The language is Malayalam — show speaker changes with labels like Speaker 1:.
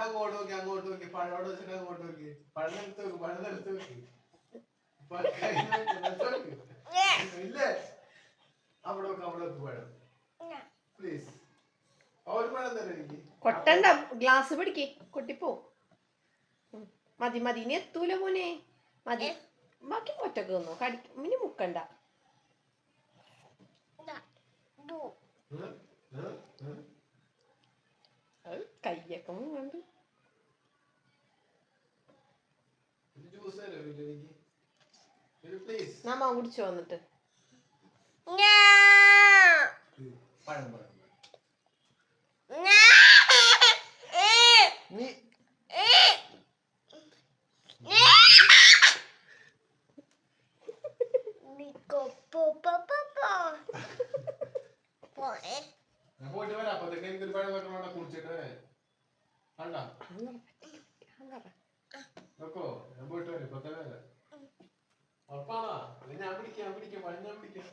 Speaker 1: അങ്ങോട്ട് നോക്കി അങ്ങോട്ട് നോക്കി പഴോട് വെച്ചിട്ട് അങ്ങോട്ട് നോക്കി പഴം എടുത്ത് നോക്കി പഴം എടുത്ത് നോക്കി ഇല്ലേ അവിടെ നോക്ക് അവിടെ നോക്ക് പഴം പ്ലീസ് ഒരു പഴം തരാം എനിക്ക്
Speaker 2: കൊട്ടണ്ട ഗ്ലാസ് പിടിക്ക് കൊട്ടിപ്പോ മതി മതി ഇനി എത്തൂല മോനെ മതി ബാക്കി കൊറ്റൊക്കെ തന്നോ ഇനി മുക്കണ്ട കയ്യൊക്കെ മുങ്ങണ്ട് നമ്മ കുടിച്ചു വന്നിട്ട്
Speaker 1: പോയിട്ട് വരാം അപ്പത്തേക്ക് എനിക്കൊരു പഴം വെക്കണോണ്ട കുടിച്ചിട്ട് കണ്ടാ നോക്കോ ഞാൻ പോയിട്ട് വരാം ഇപ്പത്തന്നെ വരാം ഉറപ്പാണോ ഞാൻ പിടിക്കാം പഴം ഞാൻ പിടിക്കാം